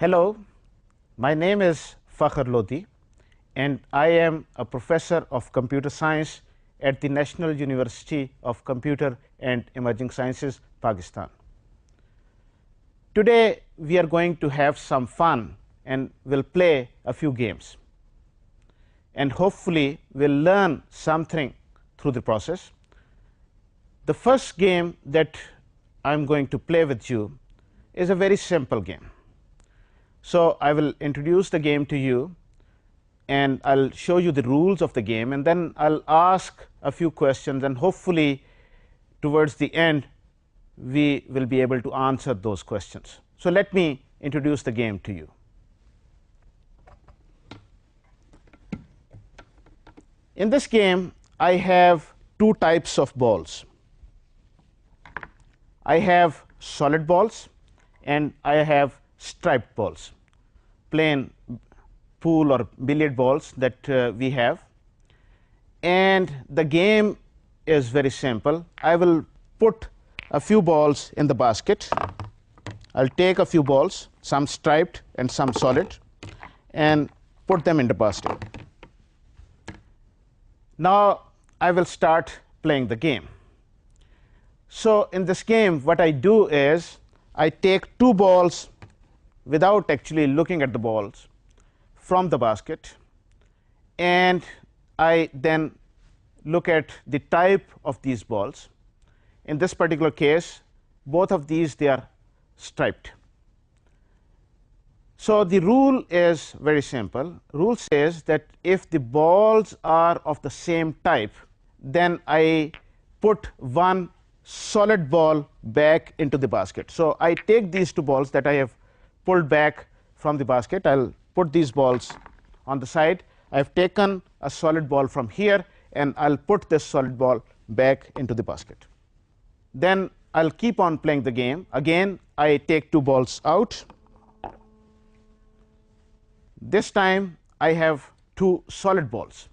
Hello, my name is Fakhar Lodhi and I am a professor of computer science at the National University of Computer and Emerging Sciences, Pakistan. Today we are going to have some fun and we'll play a few games. And hopefully we'll learn something through the process. The first game that I'm going to play with you is a very simple game. So I will introduce the game to you and I'll show you the rules of the game, and then I'll ask a few questions, and hopefully towards the end we will be able to answer those questions. So let me introduce the game to you. In this game I have two types of balls. I have solid balls and I have striped balls, plain pool or billiard balls that we have. And the game is very simple. I will put a few balls in the basket. I'll take a few balls, some striped and some solid, and put them in the basket. Now I will start playing the game. So in this game what I do is I take two balls without actually looking at the balls from the basket, and I then look at the type of these balls. In this particular case, both of these, they are striped. So the rule is very simple. Rule says that if the balls are of the same type, then I put one solid ball back into the basket. So I take these two balls that I have pulled back from the basket. I'll put these balls on the side. I've taken a solid ball from here and I'll put this solid ball back into the basket. Then I'll keep on playing the game. Again, I take two balls out. This time I have two solid balls.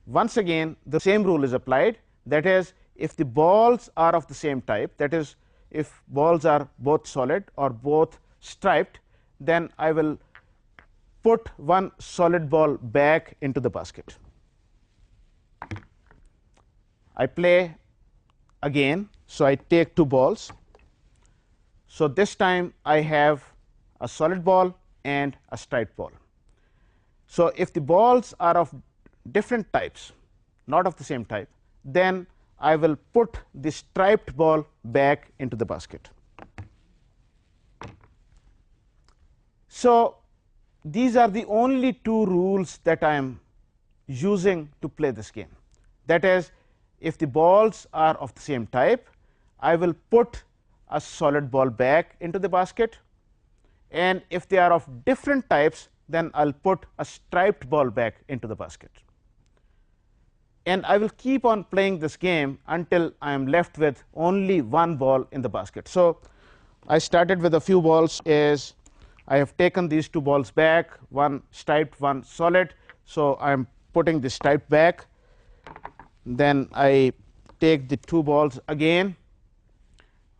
Once again, the same rule is applied. That is, if the balls are of the same type, that is, if balls are both solid or both striped, then I will put one solid ball back into the basket. I play again. So I take two balls. So this time I have a solid ball and a striped ball. So if the balls are of different types, not of the same type, then I will put the striped ball back into the basket. So these are the only two rules that I am using to play this game. That is, if the balls are of the same type, I will put a solid ball back into the basket, and if they are of different types, then I'll put a striped ball back into the basket. And I will keep on playing this game until I am left with only one ball in the basket. So I started with a few balls. I have taken these two balls back, one striped, one solid. So I'm putting the striped back. Then I take the two balls again,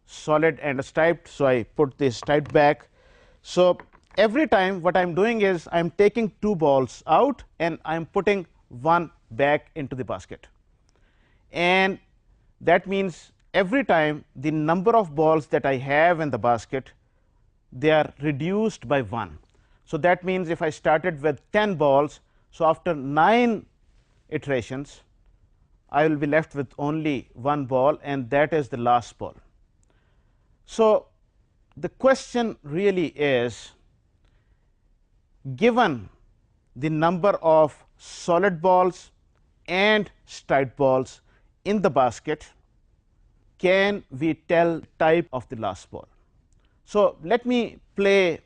solid and striped. So I put the striped back. So every time what I'm doing is I'm taking two balls out and I'm putting one back into the basket. And that means every time the number of balls that I have in the basket, they are reduced by 1. So that means if I started with 10 balls, so after 9 iterations, I will be left with only one ball, and that is the last ball. So the question really is, given the number of solid balls and striped balls in the basket, can we tell type of the last ball? So let me play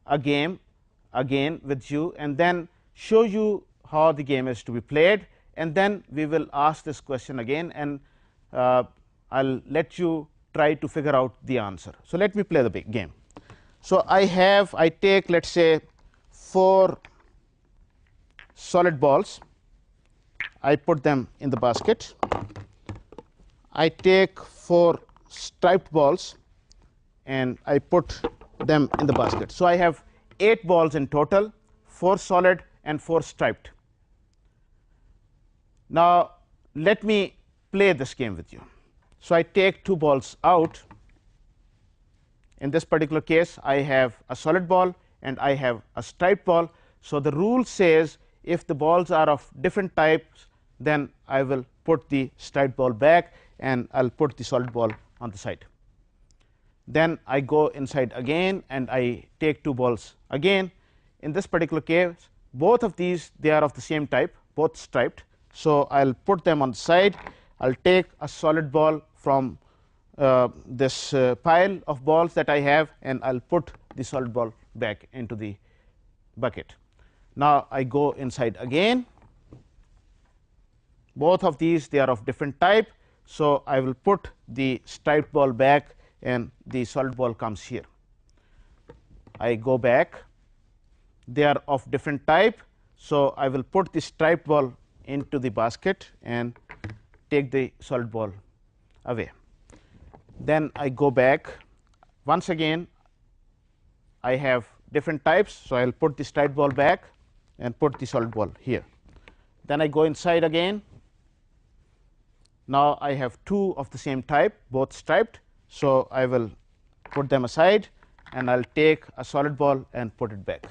a game again with you and then show you how the game is to be played, and then we will ask this question again, and I'll let you try to figure out the answer. So let me play the game. So I take, let's say, 4 solid balls. I put them in the basket. I take 4 striped balls and I put them in the basket. So I have 8 balls in total, 4 solid and 4 striped. Now, let me play this game with you. So, I take 2 balls out. In this particular case, I have a solid ball and I have a striped ball. So, the rule says if the balls are of different types, then I will put the striped ball back and I will put the solid ball on the side. Then I go inside again and I take 2 balls again. In this particular case, both of these, they are of the same type, both striped. So, I will put them on the side. I will take a solid ball from this pile of balls that I have, and I will put the solid ball back into the bucket. Now, I go inside again. Both of these, they are of different type. So, I will put the striped ball back and the solid ball comes here. I go back, they are of different type. So, I will put the striped ball into the basket and take the solid ball away. Then I go back, once again I have different types. So, I will put the striped ball back and put the solid ball here. Then I go inside again. Now, I have 2 of the same type, both striped. So, I will put them aside and I will take a solid ball and put it back.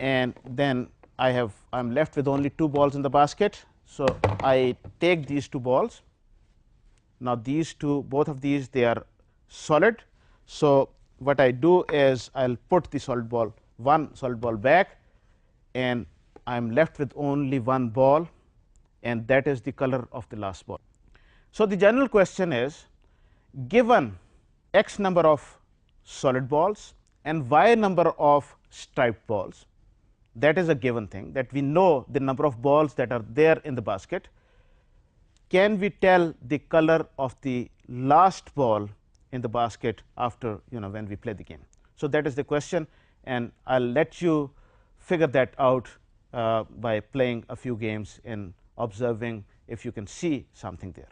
And then I am left with only 2 balls in the basket. So, I take these 2 balls. Now, these 2, both of these, they are solid. So, what I do is I will put the solid ball, one solid ball back, and I am left with only 1 ball, and that is the color of the last ball. So, the general question is, given x number of solid balls and y number of striped balls, that is a given thing, that we know the number of balls that are there in the basket. Can we tell the color of the last ball in the basket after, when we play the game? So, that is the question, and I will let you figure that out by playing a few games and observing if you can see something there.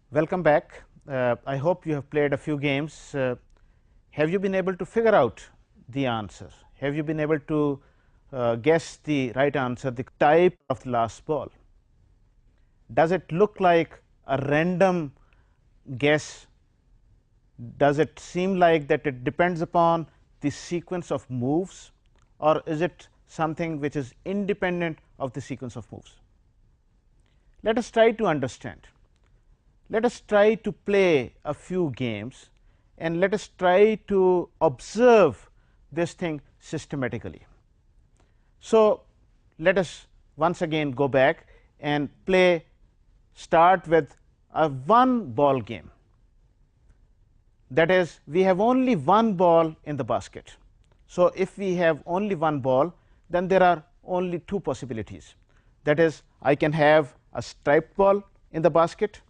Welcome back. I hope you have played a few games. Have you been able to figure out the answer? Have you been able to guess the right answer, the type of the last ball? Does it look like a random guess? Does it seem like that it depends upon the sequence of moves, or is it something which is independent of the sequence of moves? Let us try to understand. Let us try to play a few games and let us try to observe this thing systematically. So, let us once again go back and start with a 1 ball game. That is, we have only 1 ball in the basket. So, if we have only 1 ball, then there are only 2 possibilities. That is, I can have a striped ball in the basket.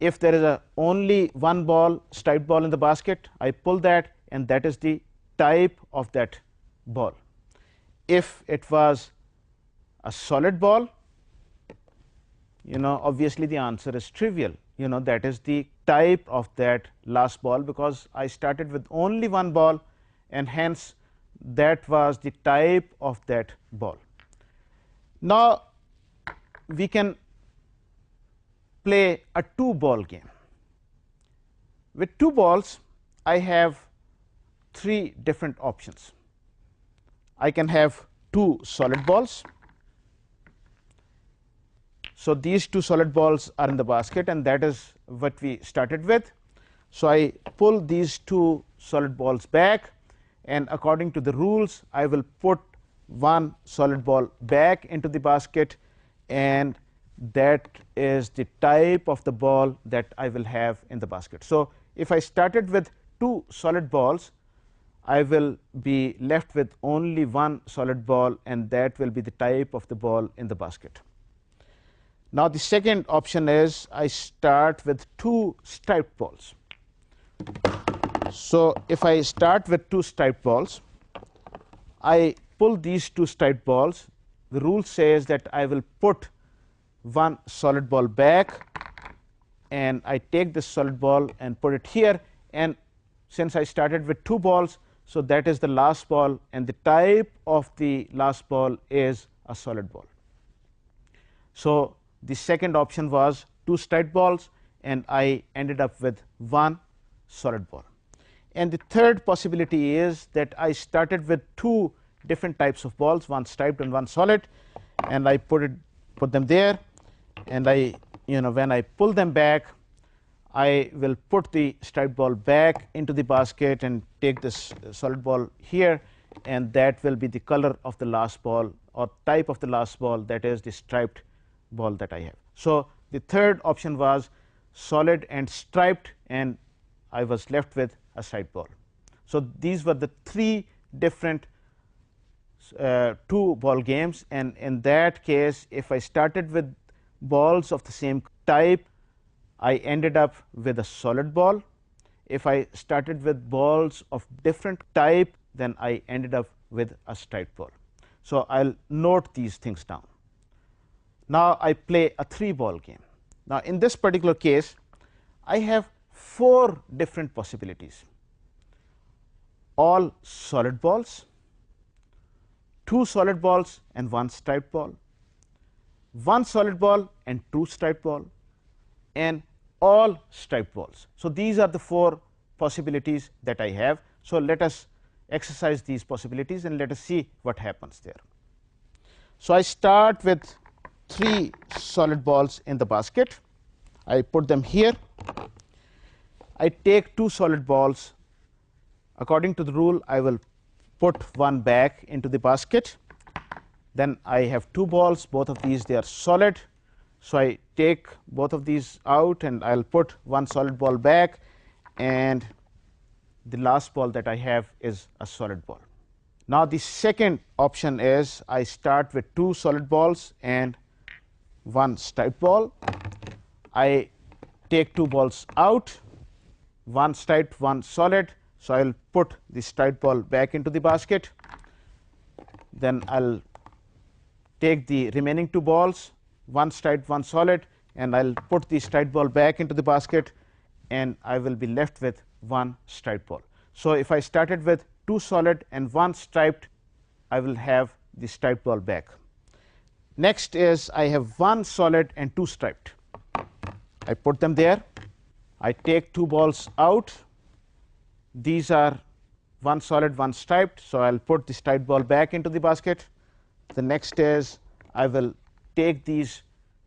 If there is only 1 ball, striped ball in the basket, I pull that, and that is the type of that ball. If it was a solid ball, obviously the answer is trivial. That is the type of that last ball, because I started with only 1 ball, and hence that was the type of that ball. Now, we can play a 2 ball game. With 2 balls, I have 3 different options. I can have 2 solid balls. So, these 2 solid balls are in the basket, and that is what we started with. So, I pull these 2 solid balls back, and according to the rules, I will put 1 solid ball back into the basket, and that is the type of the ball that I will have in the basket. So, if I started with 2 solid balls, I will be left with only 1 solid ball, and that will be the type of the ball in the basket. Now, the second option is I start with 2 striped balls. So, if I start with 2 striped balls, I pull these 2 striped balls. The rule says that I will put 1 solid ball back and I take this solid ball and put it here, and since I started with 2 balls, so that is the last ball, and the type of the last ball is a solid ball. So the second option was 2 striped balls, and I ended up with 1 solid ball. And the third possibility is that I started with 2 different types of balls, 1 striped and 1 solid, and I put them there, and I, when I pull them back, I will put the striped ball back into the basket and take this solid ball here, and that will be the color of the last ball or type of the last ball, that is the striped ball that I have. So the third option was solid and striped, and I was left with a striped ball. So these were the 3 different 2 ball games, and in that case, if I started with balls of the same type, I ended up with a solid ball. If I started with balls of different type, then I ended up with a striped ball. So I'll note these things down. Now I play a 3 ball game. Now in this particular case, I have 4 different possibilities: all solid balls, 2 solid balls and 1 striped ball, 1 solid ball and 2 striped ball, and all striped balls. So these are the 4 possibilities that I have. So let us exercise these possibilities and let us see what happens there. So I start with 3 solid balls in the basket. I put them here. I take 2 solid balls. According to the rule, I will put 1 back into the basket. Then I have 2 balls, both of these they are solid. So I take both of these out, and I'll put 1 solid ball back, and the last ball that I have is a solid ball. Now the second option is I start with 2 solid balls and 1 striped ball. I take 2 balls out, 1 striped, 1 solid. So I'll put the striped ball back into the basket. Then I'll take the remaining 2 balls, 1 striped, 1 solid, and I'll put the striped ball back into the basket, and I will be left with 1 striped ball. So if I started with 2 solid and 1 striped, I will have the striped ball back. Next is I have 1 solid and 2 striped. I put them there. I take 2 balls out. These are 1 solid, 1 striped. So I'll put the striped ball back into the basket. The next is I will take these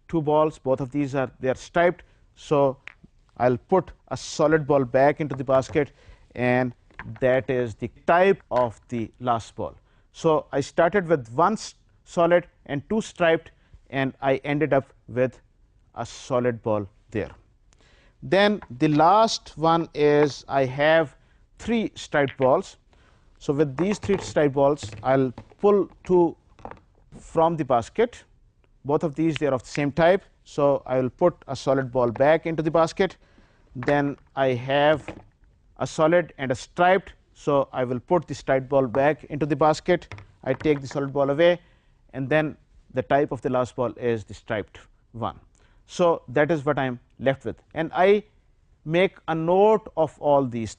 2 balls. Both of these are striped. So I'll put a solid ball back into the basket, and that is the type of the last ball. So I started with 1 solid and 2 striped, and I ended up with a solid ball there. Then the last one is I have 3 striped balls. So with these 3 striped balls, I'll pull 2 from the basket. Both of these, they are of the same type. So I will put a solid ball back into the basket. Then I have a solid and a striped. So I will put the striped ball back into the basket. I take the solid ball away, and then the type of the last ball is the striped one. So that is what I am left with, and I make a note of all these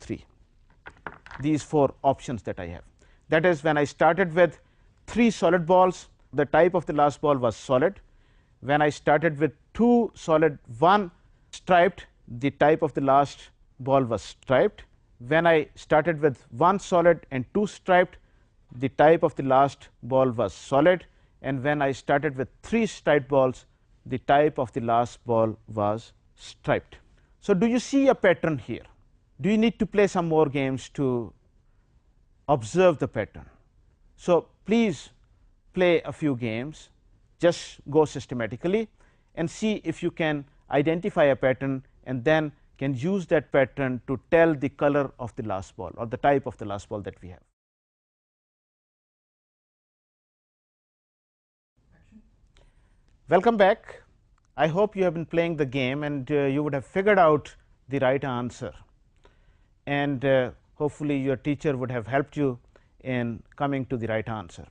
4 options that I have. That is, when I started with 3 solid balls, the type of the last ball was solid. When I started with 2 solid, 1 striped, the type of the last ball was striped. When I started with 1 solid and 2 striped, the type of the last ball was solid. And when I started with 3 striped balls, the type of the last ball was striped. So do you see a pattern here? Do you need to play some more games to observe the pattern? So please play a few games, just go systematically and see if you can identify a pattern, and then can use that pattern to tell the color of the last ball or the type of the last ball that we have. Welcome back. I hope you have been playing the game, and you would have figured out the right answer, and hopefully your teacher would have helped you in coming to the right answer.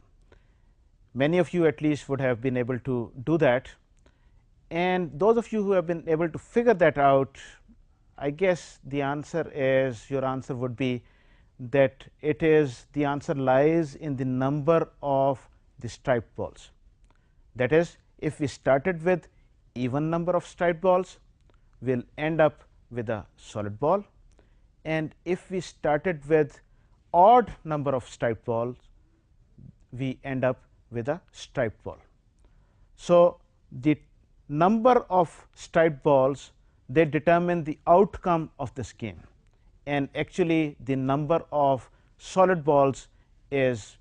Many of you at least would have been able to do that. And those of you who have been able to figure that out, I guess the answer is, your answer would be that it is, the answer lies in the number of the striped balls. That is, if we started with even number of striped balls, we will end up with a solid ball, and if we started with odd number of striped balls, we end up with a striped ball. So, the number of striped balls, they determine the outcome of this game, and actually the number of solid balls is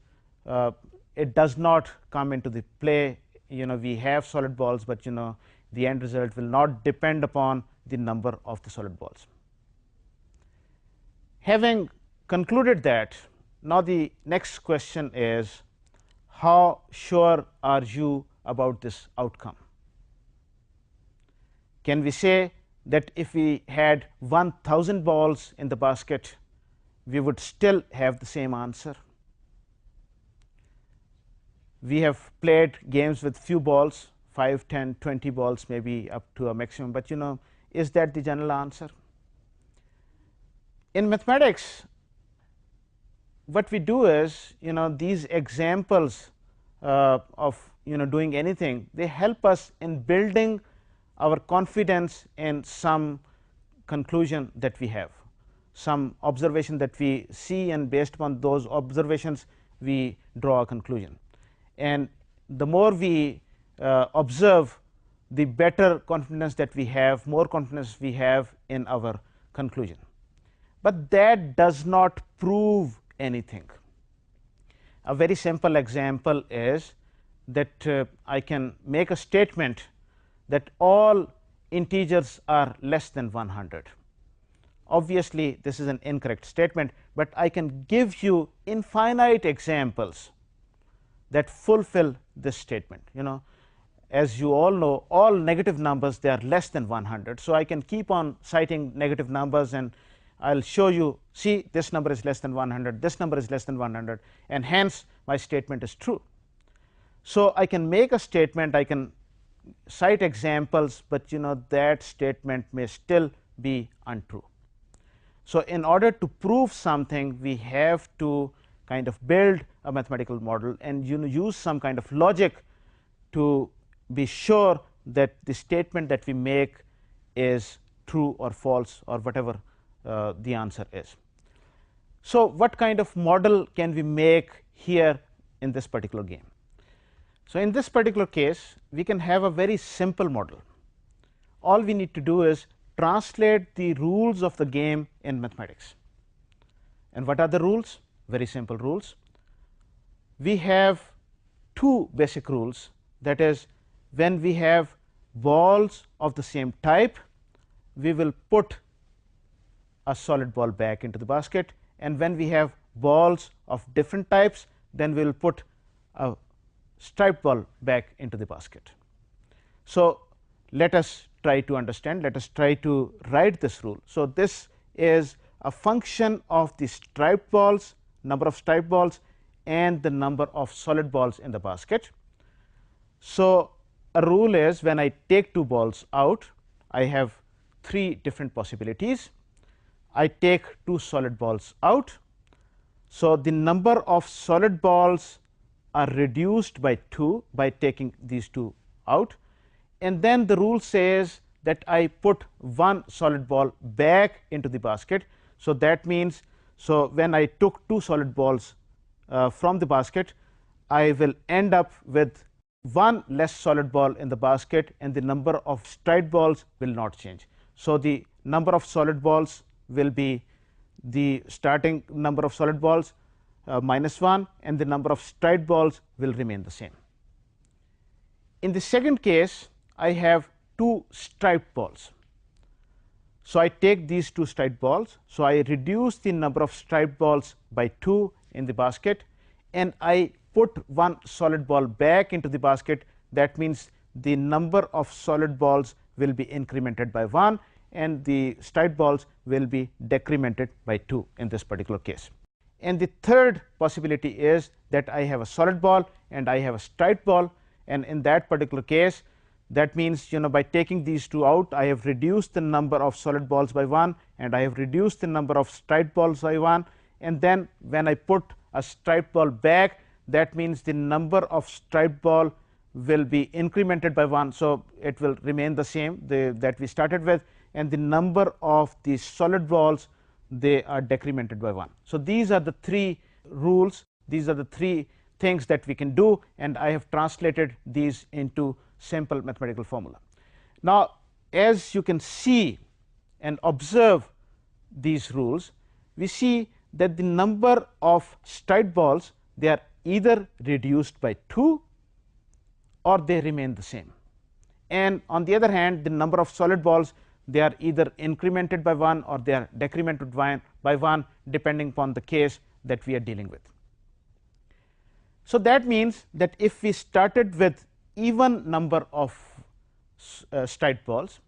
it does not come into the play. We have solid balls, but the end result will not depend upon the number of the solid balls. Having concluded that, now the next question is, how sure are you about this outcome? Can we say that if we had 1000 balls in the basket, we would still have the same answer? We have played games with few balls, 5, 10, 20 balls, maybe up to a maximum, but is that the general answer? In mathematics, what we do is, these examples of doing anything, they help us in building our confidence in some conclusion that we have, some observation that we see, and based upon those observations we draw a conclusion. And the more we observe, the better confidence that we have, more confidence we have in our conclusion. But that does not prove anything. A very simple example is that I can make a statement that all integers are less than 100. Obviously, this is an incorrect statement, but I can give you infinite examples that fulfill this statement. As you all know, all negative numbers, they are less than 100. So, I can keep on citing negative numbers, and I will show you, see, this number is less than 100, this number is less than 100, and hence my statement is true. So, I can make a statement, I can cite examples, but that statement may still be untrue. So, in order to prove something, we have to kind of build a mathematical model and use some kind of logic to be sure that the statement that we make is true or false, or whatever the answer is. So, what kind of model can we make here in this particular game? So, in this particular case, we can have a very simple model. All we need to do is translate the rules of the game in mathematics. And what are the rules? Very simple rules. We have two basic rules, that is, when we have balls of the same type, we will put a solid ball back into the basket, and when we have balls of different types, then we will put a striped ball back into the basket. So, let us try to understand, let us try to write this rule. So, this is a function of the striped balls, number of striped balls, and the number of solid balls in the basket. So, a rule is, when I take two balls out, I have three different possibilities. I take two solid balls out. So, the number of solid balls are reduced by 2 by taking these two out, and then the rule says that I put one solid ball back into the basket. So, that means, so when I took two solid balls from the basket, I will end up with one less solid ball in the basket, and the number of striped balls will not change. So, the number of solid balls will be the starting number of solid balls minus 1, and the number of striped balls will remain the same. In the second case, I have two striped balls. So, I take these two striped balls. So, I reduce the number of striped balls by 2 in the basket, and I put one solid ball back into the basket. That means, the number of solid balls will be incremented by 1, and the striped balls will be decremented by 2 in this particular case. And the third possibility is that I have a solid ball and I have a striped ball, and in that particular case, That means, by taking these two out, I have reduced the number of solid balls by 1 and I have reduced the number of striped balls by 1, and then when I put a striped ball back, that means the number of striped ball will be incremented by 1. So, it will remain the same that we started with, and the number of the solid balls, they are decremented by 1. So, these are the three rules, these are the three things that we can do, and I have translated these into simple mathematical formula. Now, as you can see and observe these rules, we see that the number of striped balls, they are either reduced by 2 or they remain the same, and on the other hand, the number of solid balls, they are either incremented by 1 or they are decremented by 1, depending upon the case that we are dealing with. So, that means that if we started with even number of striped balls,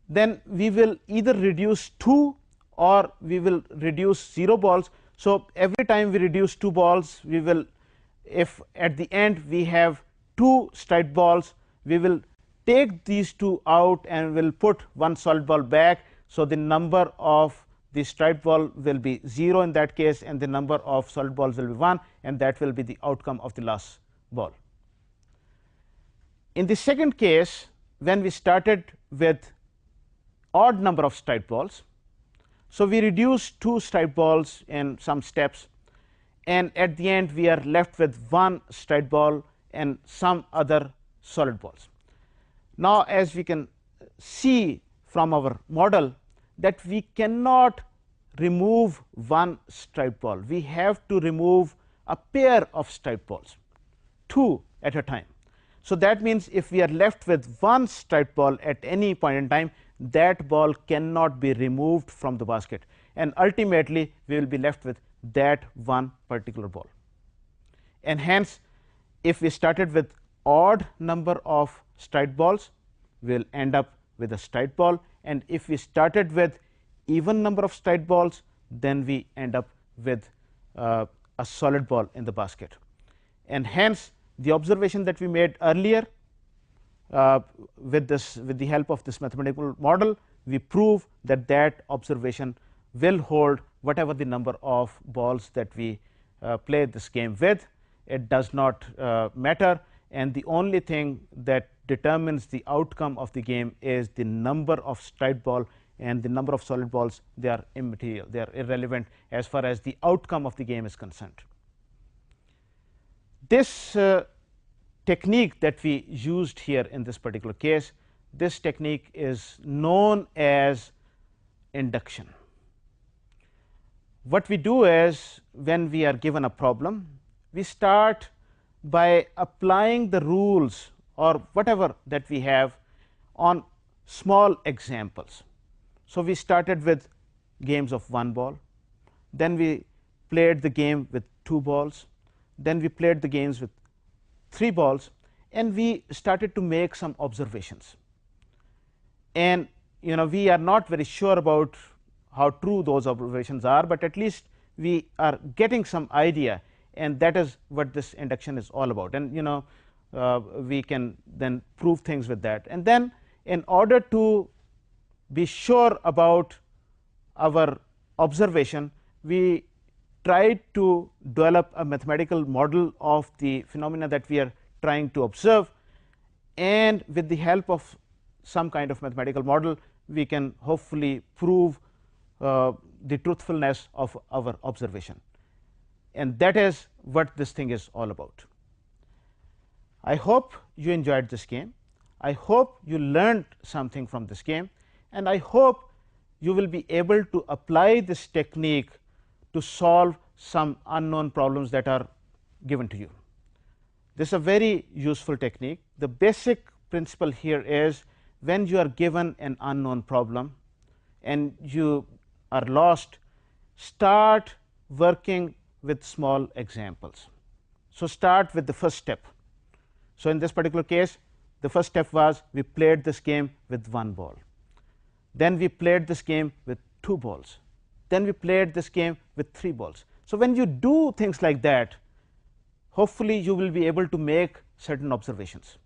then we will either reduce 2 or we will reduce 0 balls. So, every time we reduce 2 balls, we will, if at the end we have 2 striped balls, we will take these 2 out and will put 1 solid ball back. So, the number of the striped ball will be 0 in that case, and the number of solid balls will be 1, and that will be the outcome of the last ball. In the second case, when we started with odd number of striped balls, so we reduced 2 striped balls in some steps, and at the end we are left with 1 striped ball and some other solid balls. Now, as we can see from our model, that we cannot remove 1 striped ball, we have to remove a pair of striped balls, 2 at a time. So, that means if we are left with 1 striped ball at any point in time, that ball cannot be removed from the basket, and ultimately we will be left with that one particular ball. And hence, if we started with odd number of striped balls, we will end up with a striped ball, and if we started with even number of striped balls, then we end up with a solid ball in the basket. And hence, the observation that we made earlier with the help of this mathematical model, we prove that that observation will hold whatever the number of balls that we play this game with. It does not matter, and the only thing that determines the outcome of the game is the number of striped ball, and the number of solid balls, they are immaterial, they are irrelevant as far as the outcome of the game is concerned. This technique that we used here in this particular case, this technique is known as induction. What we do is, when we are given a problem, we start by applying the rules or whatever that we have on small examples. So, we started with games of 1 ball, then we played the game with 2 balls, then we played the games with 3 balls, and we started to make some observations. And we are not very sure about how true those observations are, but at least we are getting some idea, and that is what this induction is all about. And we can then prove things with that. And then, in order to be sure about our observation, we tried to develop a mathematical model of the phenomena that we are trying to observe, and with the help of some kind of mathematical model, we can hopefully prove the truthfulness of our observation, and that is what this thing is all about. I hope you enjoyed this game. I hope you learned something from this game, and I hope you will be able to apply this technique to solve some unknown problems that are given to you. This is a very useful technique. The basic principle here is, when you are given an unknown problem and you are lost, start working with small examples. So, start with the first step. So, in this particular case, the first step was, we played this game with 1 ball, then we played this game with 2 balls, then we played this game with 3 balls. So, when you do things like that, hopefully you will be able to make certain observations,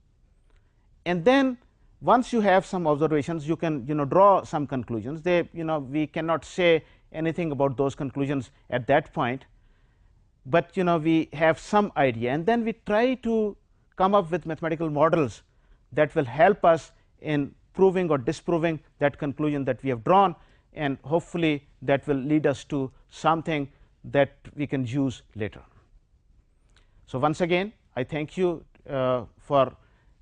And then once you have some observations, you can draw some conclusions. They we cannot say anything about those conclusions at that point, but we have some idea, and then we try to come up with mathematical models that will help us in proving or disproving that conclusion that we have drawn, and hopefully that will lead us to something that we can use later. So once again, I thank you for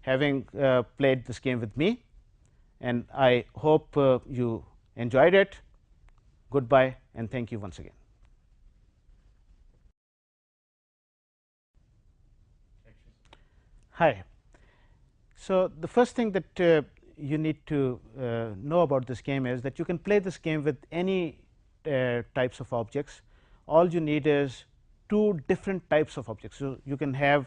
having played this game with me, and I hope you enjoyed it. Goodbye, and thank you once again. Hi. So the first thing that you need to know about this game is that you can play this game with any types of objects. All you need is two different types of objects. So you can have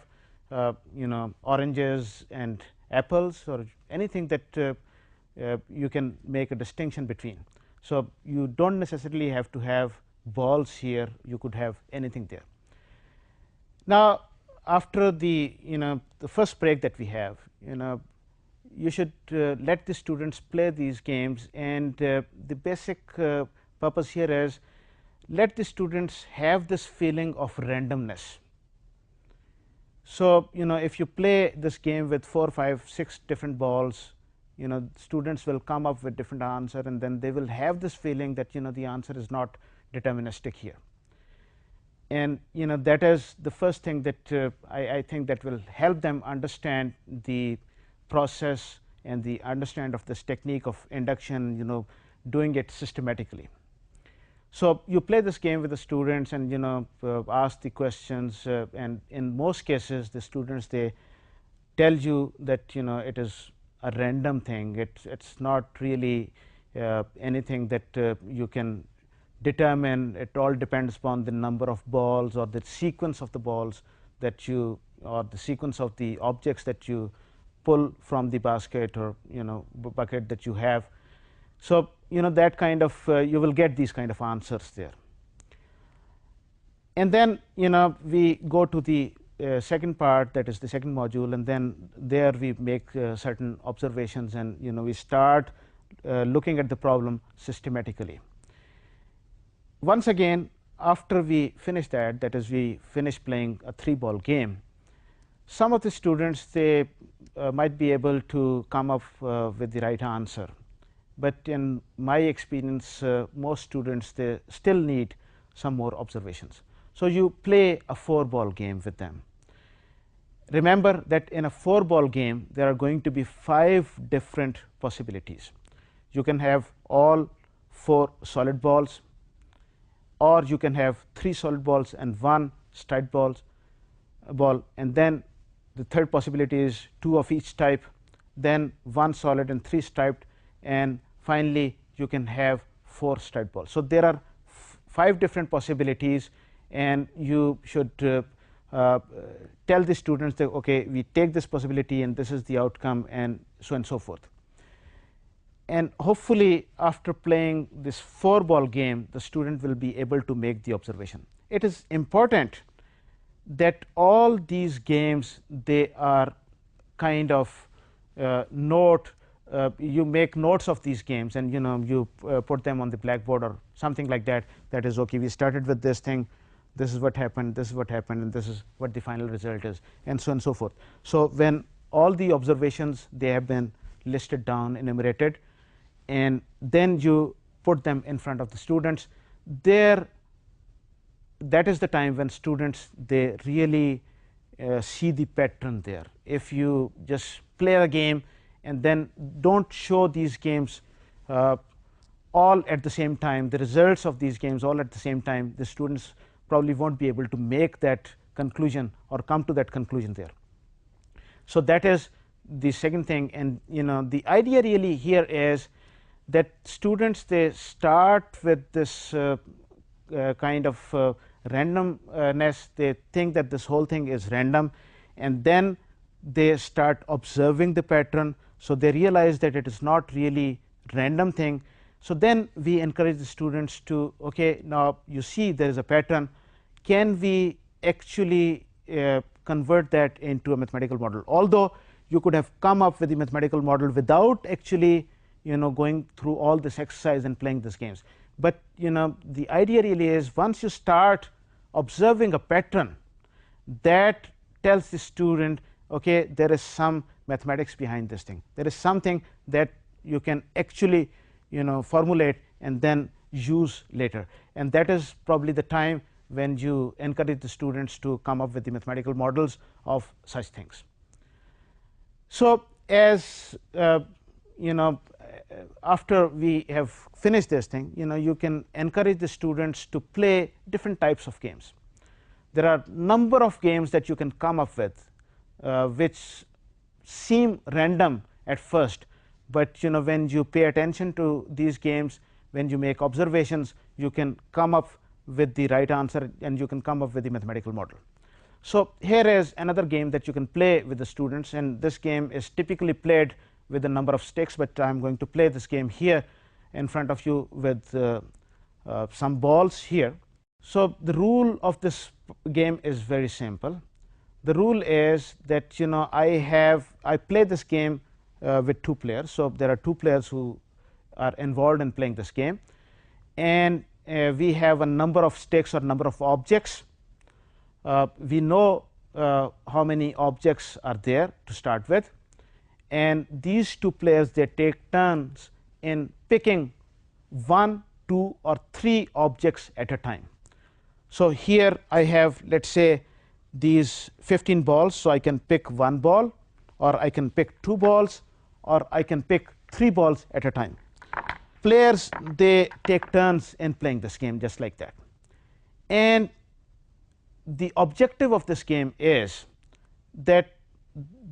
oranges and apples, or anything that you can make a distinction between. So you don't necessarily have to have balls here. You could have anything there. Now, after the the first break that we have, you should let the students play these games, and the basic purpose here is let the students have this feeling of randomness. So if you play this game with 4, 5, 6 different balls, students will come up with different answer, and then they will have this feeling that the answer is not deterministic here. And that is the first thing that I think that will help them understand the process and the understand of this technique of induction, doing it systematically. So you play this game with the students, and ask the questions, and in most cases the students, they tell you that it is a random thing. It's not really anything that you can determine. It all depends upon the number of balls, or the sequence of the balls that you, or the sequence of the objects that you pull from the basket, or bucket that you have. So that kind of you will get these kind of answers there. And then we go to the second part, that is the second module, and then there we make certain observations, and we start looking at the problem systematically. Once again, after we finish that, that is, we finish playing a 3-ball game, some of the students, they might be able to come up with the right answer, but in my experience, most students, they still need some more observations. So you play a 4-ball game with them. Remember that in a 4-ball game, there are going to be 5 different possibilities. You can have all 4 solid balls, or you can have 3 solid balls and 1 striped ball, and then the third possibility is 2 of each type, then 1 solid and 3 striped, and finally you can have 4 striped balls. So there are 5 different possibilities, and you should tell the students that, okay, we take this possibility and this is the outcome, and so forth. And hopefully after playing this 4-ball game, the student will be able to make the observation. It is important that all these games, they are kind of you make notes of these games, and you put them on the blackboard or something like that. That is, okay, we started with this thing, this is what happened, this is what happened, and this is what the final result is, and so forth. So when all the observations, they have been listed down, enumerated, and then you put them in front of the students, there, that is the time when students, they really see the pattern there. If you just play a game and then don't show these games all at the same time, the results of these games all at the same time, the students probably won't be able to make that conclusion or come to that conclusion there. So that is the second thing. And the idea really here is that students, they start with this kind of randomness. They think that this whole thing is random, and then they start observing the pattern. So they realize that it is not really random thing. So then we encourage the students to, okay, now you see there is a pattern, can we actually convert that into a mathematical model? Although you could have come up with the mathematical model without actually going through all this exercise and playing these games. But the idea really is, once you start observing a pattern, that tells the student, okay, there is some mathematics behind this thing. There is something that you can actually formulate and then use later. And that is probably the time when you encourage the students to come up with the mathematical models of such things. So as after we have finished this thing, you can encourage the students to play different types of games. There are number of games that you can come up with which seem random at first, but when you pay attention to these games, when you make observations, you can come up with the right answer and you can come up with the mathematical model. So here is another game that you can play with the students, and this game is typically played with a number of sticks, but I am going to play this game here in front of you with some balls here. So the rule of this game is very simple. The rule is that I play this game with two players. So there are two players who are involved in playing this game, and we have a number of sticks or number of objects. We know how many objects are there to start with, and these two players, they take turns in picking 1, 2 or 3 objects at a time. So here I have, let's say, these 15 balls. So I can pick 1 ball, or I can pick 2 balls, or I can pick 3 balls at a time. Players, they take turns in playing this game just like that. And the objective of this game is that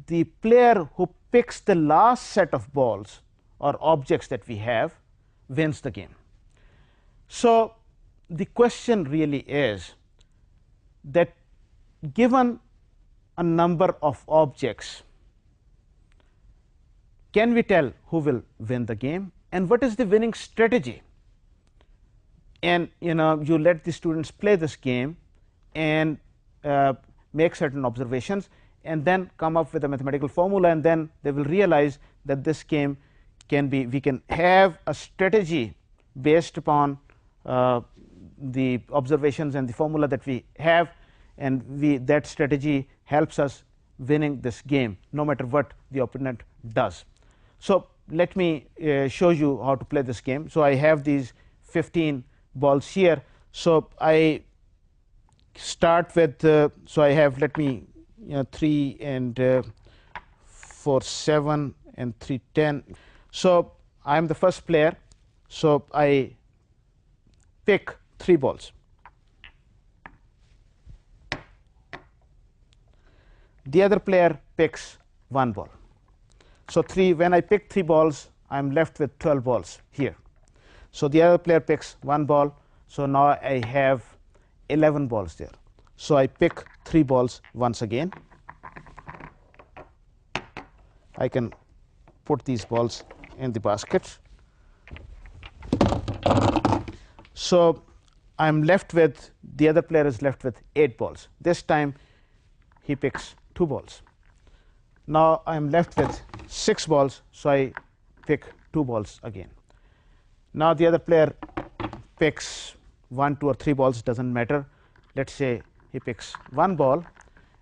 the player who picks the last set of balls or objects that we have wins the game. So the question really is that, given a number of objects, can we tell who will win the game, and what is the winning strategy? And you let the students play this game and make certain observations, and then come up with a mathematical formula, and then they will realize that this game can be, we can have a strategy based upon the observations and the formula that we have, and that strategy helps us winning this game no matter what the opponent does. So let me show you how to play this game. So I have these 15 balls here. So I start with so I have, let me 3 and 4 7 and 3 10. So I am the first player, so I pick 3 balls. The other player picks 1 ball. So when I pick 3 balls, I am left with 12 balls here. So the other player picks 1 ball. So now I have 11 balls there. So I pick 3 balls once again. I can put these balls in the basket. So I am left with, the other player is left with 8 balls. This time he picks 2 balls. Now I am left with 6 balls, so I pick 2 balls again. Now the other player picks 1, 2 or 3 balls, doesn't matter. Let's say he picks 1 ball.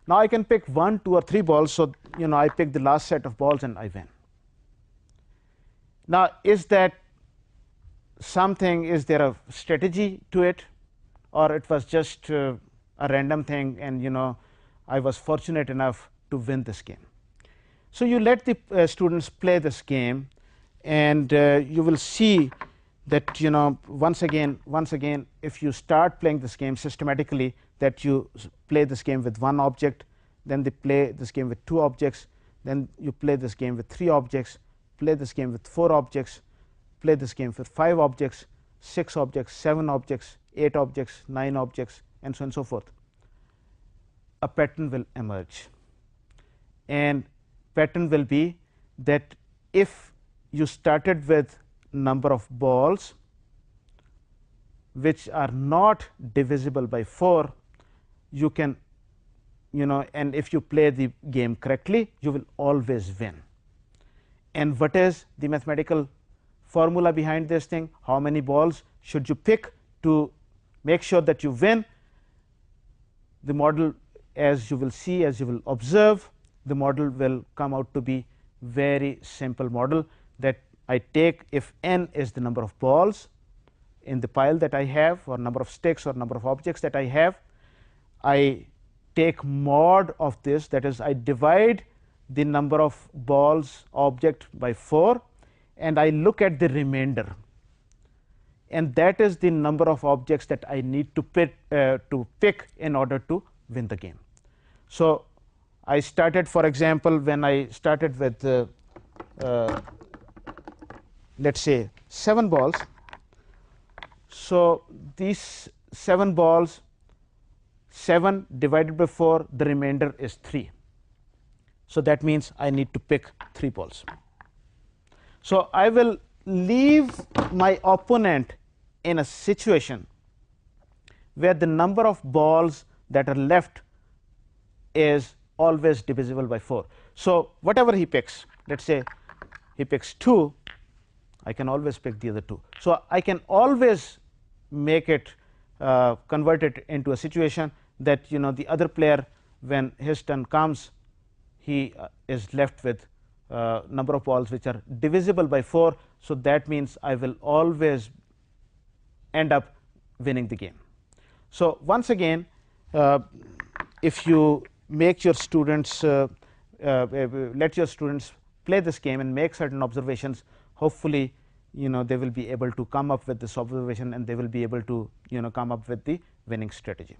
Now I can pick 1, 2 or 3 balls, so I pick the last set of balls and I win. Now is that something, is there a strategy to it, or it was just a random thing and I was fortunate enough to win this game? So you let the students play this game, and you will see that once again if you start playing this game systematically, that you play this game with 1 object, then they play this game with 2 objects, then you play this game with 3 objects, play this game with 4 objects, play this game with 5 objects, 6 objects, 7 objects, 8 objects, 9 objects, and so on and so forth. A pattern will emerge, and pattern will be that if you started with number of balls which are not divisible by 4, you can and if you play the game correctly, you will always win. And what is the mathematical formula behind this thing? How many balls should you pick to make sure that you win? The model, as you will see, as you will observe, the model will come out to be very simple model, that I take, if n is the number of balls in the pile that I have, or number of sticks or number of objects that I have, I take mod of this, that is, I divide the number of balls object by 4, and I look at the remainder, and that is the number of objects that I need to pick in order to win the game. So I started, for example, when I started with let's say 7 balls. So these 7 balls, 7 divided by 4, the remainder is 3. So that means I need to pick 3 balls. So I will leave my opponent in a situation where the number of balls that are left is always divisible by 4. So whatever he picks, let's say he picks 2, I can always pick the other 2. So I can always make it convert it into a situation that the other player, when his turn comes, he is left with number of balls which are divisible by 4. So that means I will always end up winning the game. So once again, if you make your students let your students play this game and make certain observations, hopefully they will be able to come up with this observation, and they will be able to come up with the winning strategy.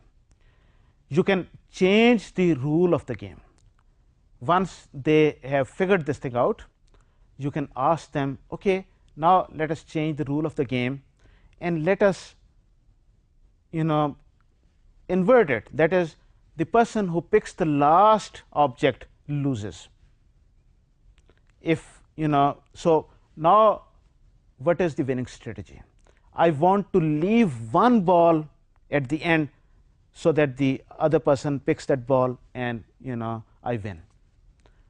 You can change the rule of the game. Once they have figured this thing out, you can ask them, okay, now let us change the rule of the game and let us invert it. That is, the person who picks the last object loses. If so now what is the winning strategy? I want to leave 1 ball at the end so that the other person picks that ball, and I win.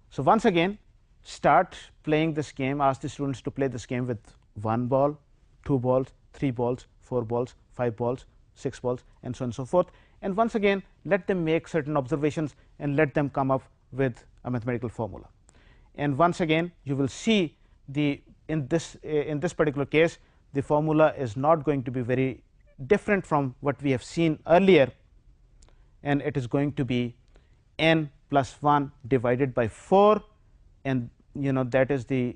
So once again, start playing this game. Ask the students to play this game with 1 ball, 2 balls, 3 balls, 4 balls, 5 balls, 6 balls, and so on and so forth. And once again, let them make certain observations and let them come up with a mathematical formula. And once again, you will see in this particular case, the formula is not going to be very different from what we have seen earlier, and it is going to be n plus 1 divided by 4, and that is the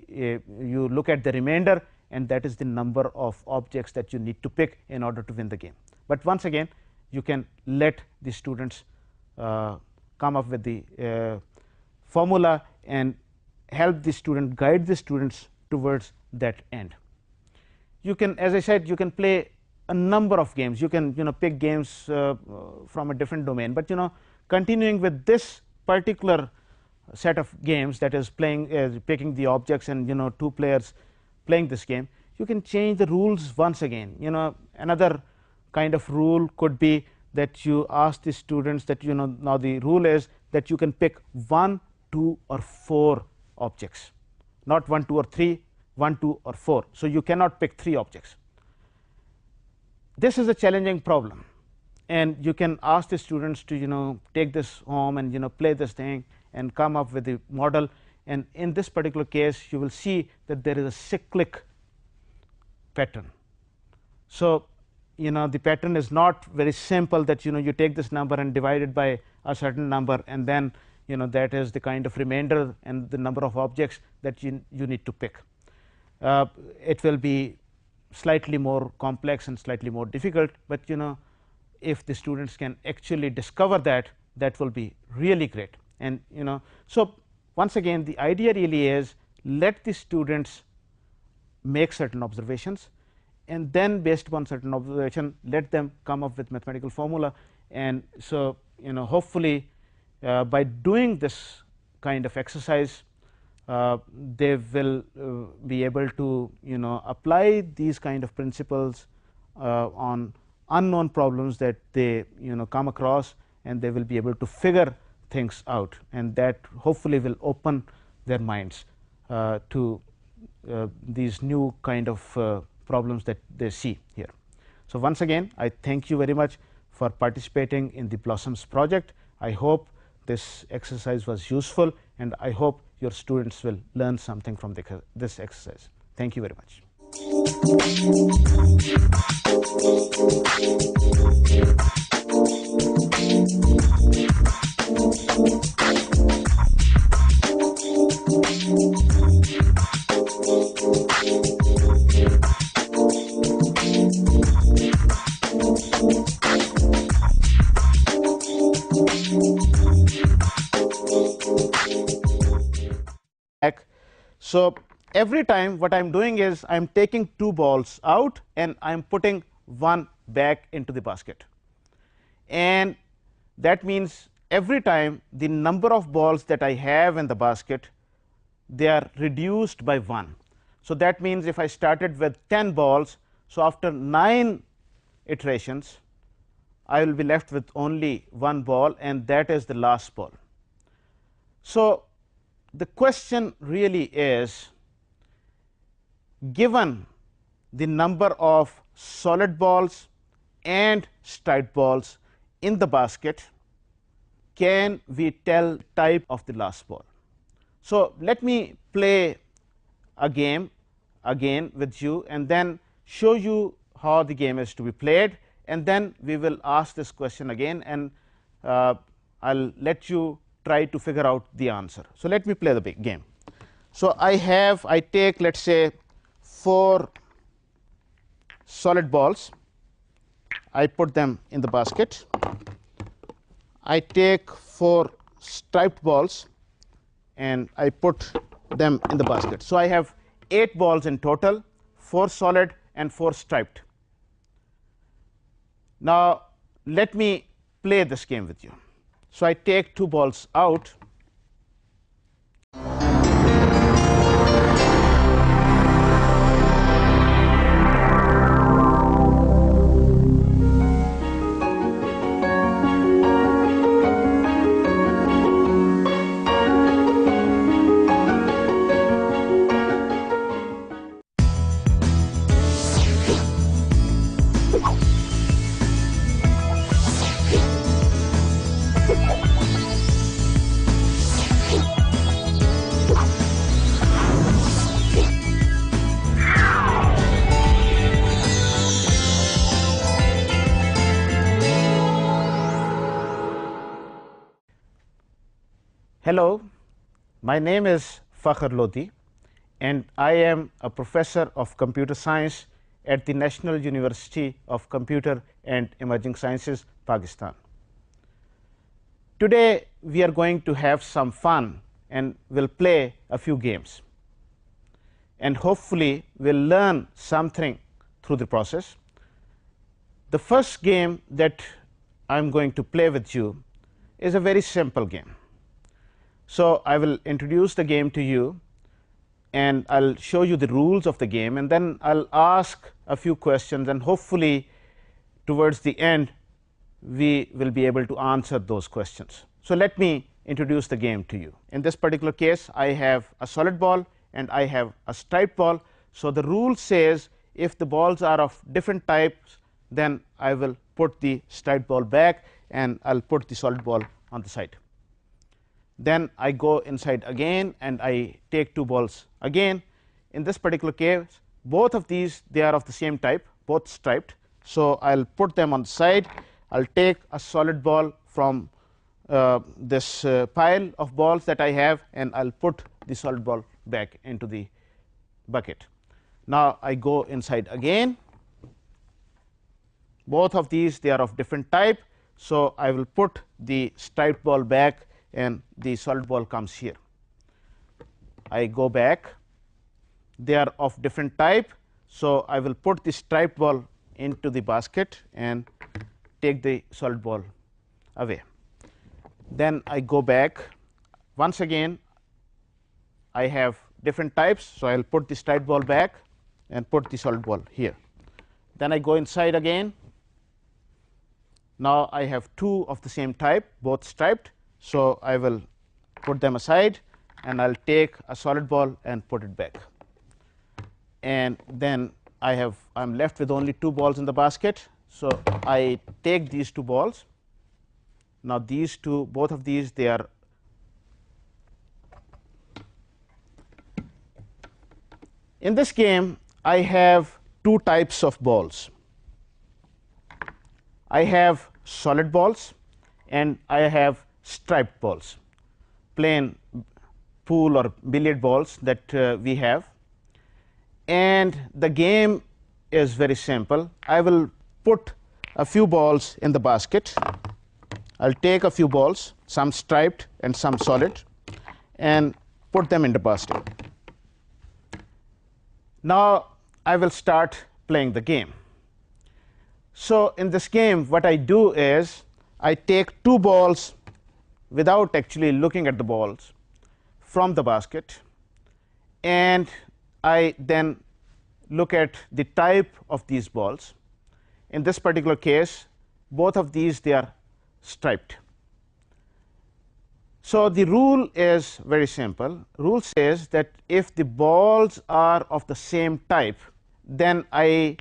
you look at the remainder, and that is the number of objects that you need to pick in order to win the game. But once again, you can let the students come up with the formula and help the student, guide the students towards that end. You can, as I said, you can play a number of games. You can pick games from a different domain, but continuing with this particular set of games, that is picking the objects and 2 players playing this game, you can change the rules once again. Another kind of rule could be that you ask the students that now the rule is that you can pick 1, 2 or 4 objects, not 1, 2 or 3, 1, 2 or 4. So you cannot pick 3 objects. This is a challenging problem, and you can ask the students to take this home and play this thing and come up with the model. And in this particular case, you will see that there is a cyclic pattern. So the pattern is not very simple, that you take this number and divide it by a certain number, and then that is the kind of remainder and the number of objects that you need to pick. It will be slightly more complex and slightly more difficult, but if the students can actually discover that, that will be really great. And so once again, the idea really is, let the students make certain observations, and then based upon certain observation, let them come up with mathematical formula. And so hopefully by doing this kind of exercise, they will be able to apply these kind of principles on unknown problems that they come across, and they will be able to figure things out, and that hopefully will open their minds to these new kind of problems that they see here. So, once again I thank you very much for participating in the Blossoms project. I hope this exercise was useful, and I hope your students will learn something from this exercise. Thank you very much. So, every time what I am doing is I am taking 2 balls out and I am putting 1 back into the basket, and that means every time the number of balls that I have in the basket, they are reduced by 1. So, that means if I started with 10 balls, so after 9 iterations I will be left with only 1 ball, and that is the last ball. So, the question really is, given the number of solid balls and striped balls in the basket, can we tell type of the last ball? So, let me play a game again with you and then show you how the game is to be played, and then we will ask this question again, and I will let you try to figure out the answer. So, let me play the game. So, I take, let us say, 4 solid balls, I put them in the basket. I take 4 striped balls and I put them in the basket. So, I have 8 balls in total, 4 solid and 4 striped. Now, let me play this game with you. So, I take 2 balls out. Hello, my name is Fakhar Lodhi, and I am a professor of computer science at the National University of Computer and Emerging Sciences, Pakistan. Today, we are going to have some fun and will play a few games, and hopefully we will learn something through the process. The first game that I am going to play with you is a very simple game. So, I will introduce the game to you, and I will show you the rules of the game, and then I will ask a few questions, and hopefully towards the end we will be able to answer those questions. So, let me introduce the game to you. In this particular case, I have a solid ball and I have a striped ball. So, the rule says if the balls are of different types, then I will put the striped ball back and I will put the solid ball on the side. Then I go inside again and I take 2 balls again. In this particular case, both of these, they are of the same type, both striped. So, I will put them on the side. I will take a solid ball from this pile of balls that I have, and I will put the solid ball back into the bucket. Now, I go inside again. Both of these, they are of different type. So, I will put the striped ball back and the solid ball comes here. I go back, they are of different type. So, I will put the striped ball into the basket and take the solid ball away. Then I go back, once again I have different types. So, I will put the striped ball back and put the solid ball here. Then I go inside again. Now, I have 2 of the same type, both striped. So, I will put them aside and I will take a solid ball and put it back, and then I am left with only 2 balls in the basket. So, I take these 2 balls. Now, these two, both of these, they are in this game. I have 2 types of balls. I have solid balls and I have striped balls, plain pool or billiard balls that we have. And the game is very simple. I will put a few balls in the basket. I will take a few balls, some striped and some solid, and put them in the basket. Now, I will start playing the game. So, in this game, what I do is I take 2 balls without actually looking at the balls from the basket, and I then look at the type of these balls. In this particular case, both of these, they are striped. So, the rule is very simple. Rule says that if the balls are of the same type, then I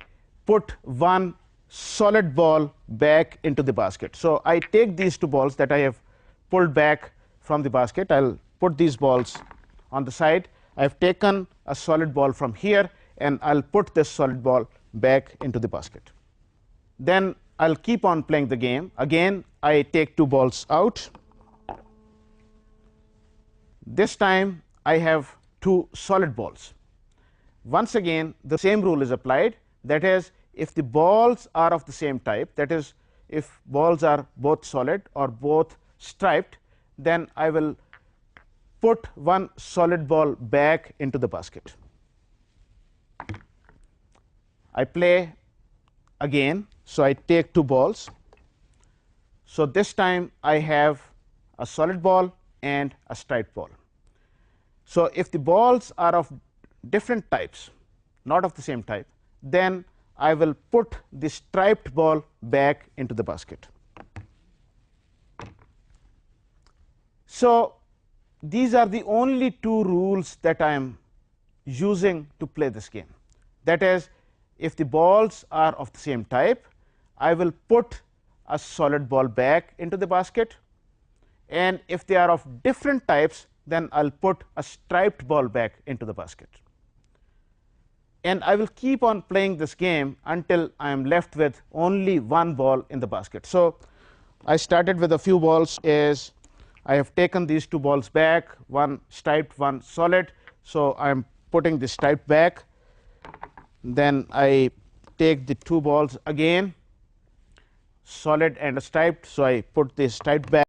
put 1 solid ball back into the basket. So, I take these 2 balls that I have pulled back from the basket. I will put these balls on the side. I have taken a solid ball from here, and I will put this solid ball back into the basket. Then I will keep on playing the game. Again, I take 2 balls out. This time I have 2 solid balls. Once again, the same rule is applied. That is, if the balls are of the same type, that is, if balls are both solid or both striped, then I will put 1 solid ball back into the basket. I play again. So, I take 2 balls. So, this time I have a solid ball and a striped ball. So, if the balls are of different types, not of the same type, then I will put the striped ball back into the basket. So, these are the only 2 rules that I am using to play this game. That is, if the balls are of the same type, I will put a solid ball back into the basket, and if they are of different types, then I will put a striped ball back into the basket. And I will keep on playing this game until I am left with only 1 ball in the basket. So, I started with a few balls. Is I have taken these 2 balls back, 1 striped, 1 solid. So, I am putting the striped back. Then I take the 2 balls again, solid and striped. So, I put the striped back.